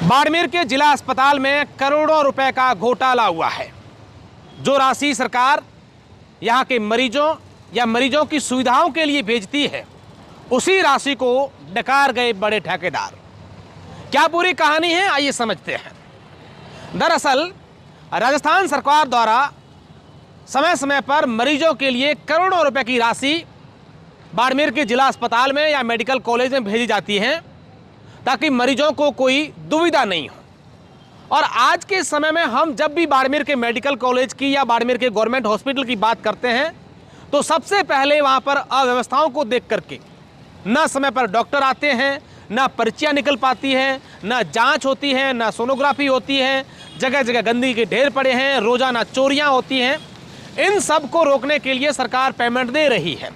बाड़मेर के जिला अस्पताल में करोड़ों रुपए का घोटाला हुआ है। जो राशि सरकार यहां के मरीजों या मरीजों की सुविधाओं के लिए भेजती है, उसी राशि को डकार गए बड़े ठेकेदार। क्या पूरी कहानी है, आइए समझते हैं। दरअसल राजस्थान सरकार द्वारा समय समय पर मरीजों के लिए करोड़ों रुपए की राशि बाड़मेर के जिला अस्पताल में या मेडिकल कॉलेज में भेजी जाती है, ताकि मरीजों को कोई दुविधा नहीं हो। और आज के समय में हम जब भी बाड़मेर के मेडिकल कॉलेज की या बाड़मेर के गवर्नमेंट हॉस्पिटल की बात करते हैं, तो सबसे पहले वहाँ पर अव्यवस्थाओं को देख करके न समय पर डॉक्टर आते हैं, ना पर्चियाँ निकल पाती हैं, ना जांच होती है, ना सोनोग्राफी होती है, जगह जगह गंदगी के ढेर पड़े हैं, रोज़ाना चोरियाँ होती हैं। इन सब को रोकने के लिए सरकार पेमेंट दे रही है,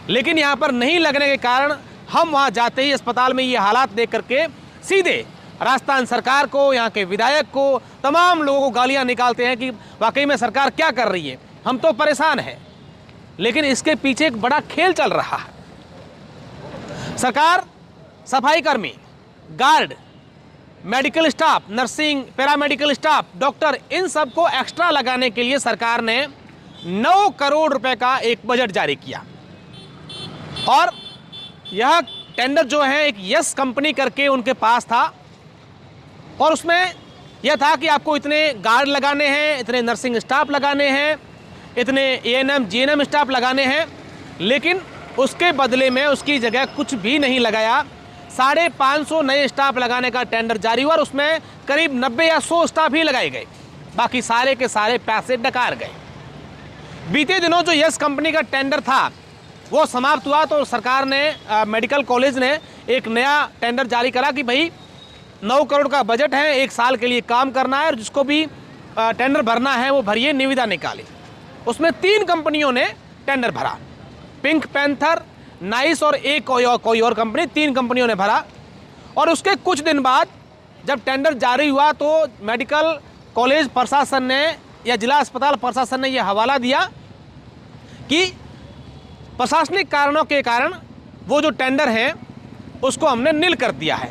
लेकिन यहाँ पर नहीं लगने के कारण हम वहाँ जाते ही अस्पताल में ये हालात देख करके सीधे राजस्थान सरकार को, यहाँ के विधायक को, तमाम लोगों को गालियाँ निकालते हैं कि वाकई में सरकार क्या कर रही है, हम तो परेशान हैं। लेकिन इसके पीछे एक बड़ा खेल चल रहा है। सरकार सफाई कर्मी, guard, medical staff, nursing, paramedical staff, doctor, इन सब को एक्स्ट्रा लगाने के लिए सरकार ने 9 करोड़ रुपए का एक बजट जारी किया। और यह टेंडर जो है एक यस कंपनी करके उनके पास था, और उसमें यह था कि आपको इतने गार्ड लगाने हैं, इतने नर्सिंग स्टाफ लगाने हैं, इतने एएनएम जीएनएम स्टाफ लगाने हैं। लेकिन उसके बदले में उसकी जगह कुछ भी नहीं लगाया। 550 नए स्टाफ लगाने का टेंडर जारी हुआ और उसमें करीब 90 या 100 स्टाफ ही लगाए गए, बाकी सारे के सारे पैसे डकार गए। बीते दिनों जो यस कंपनी का टेंडर था वो समाप्त हुआ, तो सरकार ने मेडिकल कॉलेज ने एक नया टेंडर जारी करा कि भाई 9 करोड़ का बजट है, 1 साल के लिए काम करना है, और जिसको भी टेंडर भरना है वो भरिए, निविदा निकाली। उसमें 3 कंपनियों ने टेंडर भरा, पिंक पैंथर, नाइस और एक कोई और कंपनी, 3 कंपनियों ने भरा। और उसके कुछ दिन बाद जब टेंडर जारी हुआ तो मेडिकल कॉलेज प्रशासन ने या जिला अस्पताल प्रशासन ने यह हवाला दिया कि प्रशासनिक कारणों के कारण वो जो टेंडर है उसको हमने नील कर दिया है।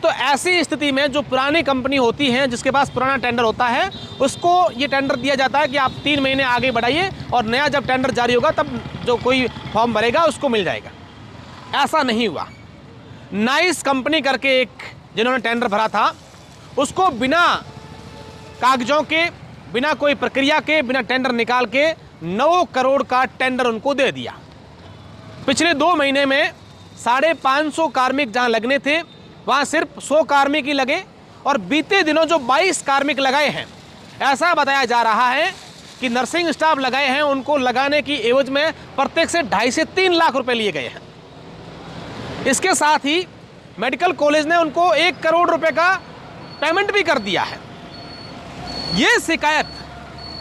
तो ऐसी स्थिति में जो पुरानी कंपनी होती है, जिसके पास पुराना टेंडर होता है, उसको ये टेंडर दिया जाता है कि आप 3 महीने आगे बढ़ाइए और नया जब टेंडर जारी होगा तब जो कोई फॉर्म भरेगा उसको मिल जाएगा। ऐसा नहीं हुआ। नाइस कंपनी करके एक जिन्होंने टेंडर भरा था, उसको बिना कागजों के, बिना कोई प्रक्रिया के, बिना टेंडर निकाल के 9 करोड़ का टेंडर उनको दे दिया। पिछले 2 महीने में 550 कार्मिक जहाँ लगने थे वहाँ सिर्फ 100 कार्मिक ही लगे, और बीते दिनों जो 22 कार्मिक लगाए हैं, ऐसा बताया जा रहा है कि नर्सिंग स्टाफ लगाए हैं, उनको लगाने की एवज में प्रत्येक से 2.5 से 3 लाख रुपए लिए गए हैं। इसके साथ ही मेडिकल कॉलेज ने उनको 1 करोड़ रुपए का पेमेंट भी कर दिया है। ये शिकायत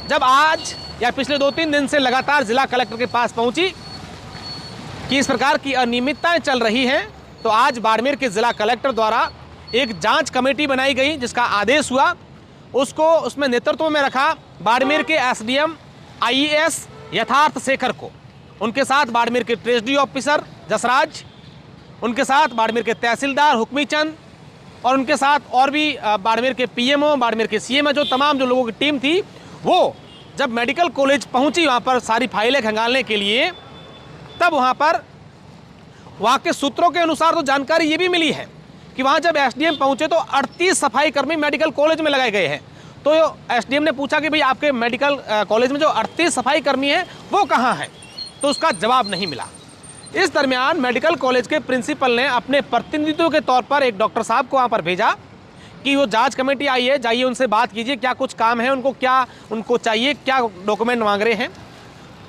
जब आज या पिछले 2-3 दिन से लगातार जिला कलेक्टर के पास पहुंची कि इस प्रकार की अनियमितताएं चल रही हैं, तो आज बाड़मेर के जिला कलेक्टर द्वारा एक जांच कमेटी बनाई गई, जिसका आदेश हुआ। उसमें नेतृत्व में रखा बाड़मेर के एसडीएम आईएएस यथार्थ शेखर को, उनके साथ बाड़मेर के ट्रेजरी ऑफिसर जसराज, उनके साथ बाड़मेर के तहसीलदार हुक्मी चंद, और उनके साथ और भी बाड़मेर के पीएमओ, बाड़मेर के सीएमओ, जो तमाम जो लोगों की टीम थी, वो जब मेडिकल कॉलेज पहुंची वहाँ पर सारी फाइलें खंगालने के लिए, तब वहाँ के सूत्रों के अनुसार तो जानकारी ये भी मिली है कि वहाँ जब एसडीएम पहुँचे तो 38 सफाई कर्मी मेडिकल कॉलेज में लगाए गए हैं। तो एसडीएम ने पूछा कि भाई आपके मेडिकल कॉलेज में जो 38 सफाई कर्मी हैं वो कहाँ हैं, तो उसका जवाब नहीं मिला। इस दरमियान मेडिकल कॉलेज के प्रिंसिपल ने अपने प्रतिनिधित्व के तौर पर एक डॉक्टर साहब को वहाँ पर भेजा कि वो जाँच कमेटी आई है, जाइए उनसे बात कीजिए, क्या कुछ काम है उनको, क्या उनको चाहिए, क्या डॉक्यूमेंट मांग रहे हैं।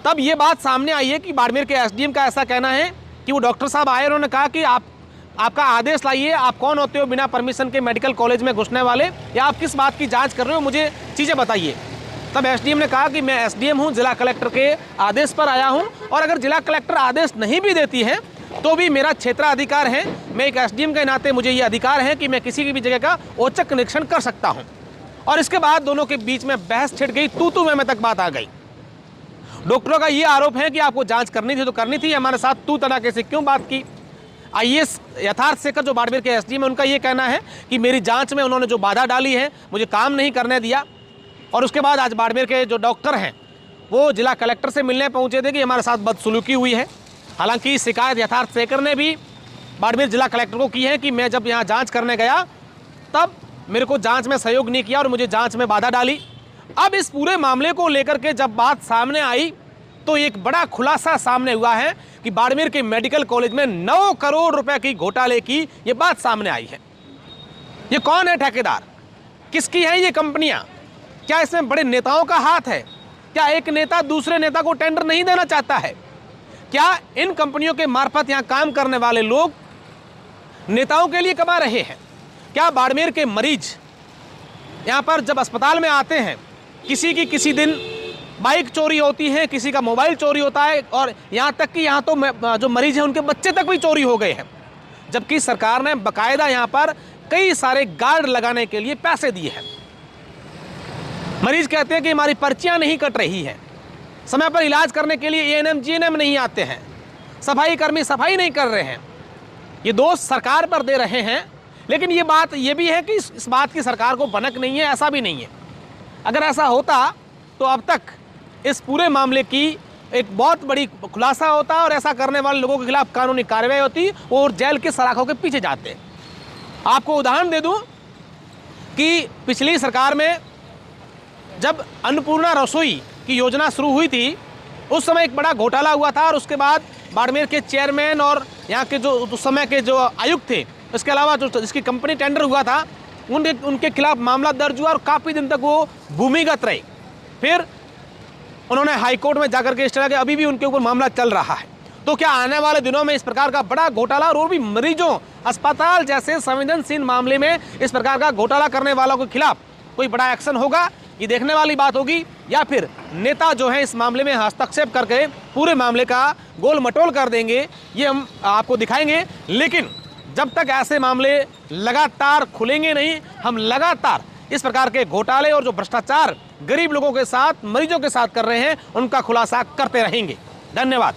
तब ये बात सामने आई है कि बाड़मेर के एसडीएम का ऐसा कहना है कि वो डॉक्टर साहब आए, उन्होंने कहा कि आपका आदेश लाइए, आप कौन होते हो बिना परमिशन के मेडिकल कॉलेज में घुसने वाले, या आप किस बात की जांच कर रहे हो, मुझे चीज़ें बताइए। तब एसडीएम ने कहा कि मैं एसडीएम हूं, जिला कलेक्टर के आदेश पर आया हूं, और अगर जिला कलेक्टर आदेश नहीं भी देती है तो भी मेरा क्षेत्राधिकार है, मैं एक एसडीएम के नाते मुझे ये अधिकार है कि मैं किसी भी जगह का औचक निरीक्षण कर सकता हूँ। और इसके बाद दोनों के बीच में बहस छिड़ गई, तू मैं तक बात आ गई। डॉक्टरों का ये आरोप है कि आपको जांच करनी थी तो करनी थी, हमारे साथ तू तड़ाके से क्यों बात की। आईएएस यथार्थ शेखर जो बाड़मेर के एसडीएम है, उनका ये कहना है कि मेरी जांच में उन्होंने जो बाधा डाली है, मुझे काम नहीं करने दिया। और उसके बाद आज बाड़मेर के जो डॉक्टर हैं वो जिला कलेक्टर से मिलने पहुंचे थे कि हमारे साथ बदसलूकी हुई है। हालांकि शिकायत यथार्थ शेखर ने भी बाड़मेर जिला कलेक्टर को की है कि मैं जब यहाँ जाँच करने गया तब मेरे को जाँच में सहयोग नहीं किया और मुझे जाँच में बाधा डाली। अब इस पूरे मामले को लेकर के जब बात सामने आई तो एक बड़ा खुलासा सामने हुआ है कि बाड़मेर के मेडिकल कॉलेज में 9 करोड़ रुपए की घोटाले की ये बात सामने आई है। ये कौन है ठेकेदार, किसकी है ये कंपनियां? क्या इसमें बड़े नेताओं का हाथ है? क्या एक नेता दूसरे नेता को टेंडर नहीं देना चाहता है? क्या इन कंपनियों के मार्फत यहाँ काम करने वाले लोग नेताओं के लिए कमा रहे हैं? क्या बाड़मेर के मरीज यहाँ पर जब अस्पताल में आते हैं, किसी की किसी दिन बाइक चोरी होती है, किसी का मोबाइल चोरी होता है और यहाँ तक कि यहाँ तो जो मरीज हैं उनके बच्चे तक भी चोरी हो गए हैं, जबकि सरकार ने बाकायदा यहाँ पर कई सारे गार्ड लगाने के लिए पैसे दिए हैं। मरीज कहते हैं कि हमारी पर्चियाँ नहीं कट रही हैं, समय पर इलाज करने के लिए एएनएम जीएनएम नहीं आते हैं, सफाई कर्मी सफाई नहीं कर रहे हैं। ये दोष सरकार पर दे रहे हैं, लेकिन ये बात ये भी है कि इस बात की सरकार को भनक नहीं है, ऐसा भी नहीं है। अगर ऐसा होता तो अब तक इस पूरे मामले की एक बहुत बड़ी खुलासा होता और ऐसा करने वाले लोगों के खिलाफ कानूनी कार्रवाई होती और जेल के सलाखों के पीछे जाते। आपको उदाहरण दे दूं कि पिछली सरकार में जब अन्नपूर्णा रसोई की योजना शुरू हुई थी, उस समय एक बड़ा घोटाला हुआ था और उसके बाद बाड़मेर के चेयरमैन और यहाँ के जो उस समय के जो आयुक्त थे, इसके अलावा जो जिसकी कंपनी टेंडर हुआ था, उनके खिलाफ मामला दर्ज हुआ और काफ़ी दिन तक वो भूमिगत रहे। फिर उन्होंने हाईकोर्ट में जाकर के स्टे किया, अभी भी उनके ऊपर मामला चल रहा है। तो क्या आने वाले दिनों में इस प्रकार का बड़ा घोटाला और भी मरीजों, अस्पताल जैसे संवेदनशील मामले में इस प्रकार का घोटाला करने वालों के खिलाफ कोई बड़ा एक्शन होगा? ये देखने वाली बात होगी, या फिर नेता जो है इस मामले में हस्तक्षेप करके पूरे मामले का गोल मटोल कर देंगे, ये हम आपको दिखाएंगे। लेकिन जब तक ऐसे मामले लगातार खुलेंगे नहीं, हम लगातार इस प्रकार के घोटाले और जो भ्रष्टाचार गरीब लोगों के साथ, मरीजों के साथ कर रहे हैं, उनका खुलासा करते रहेंगे। धन्यवाद।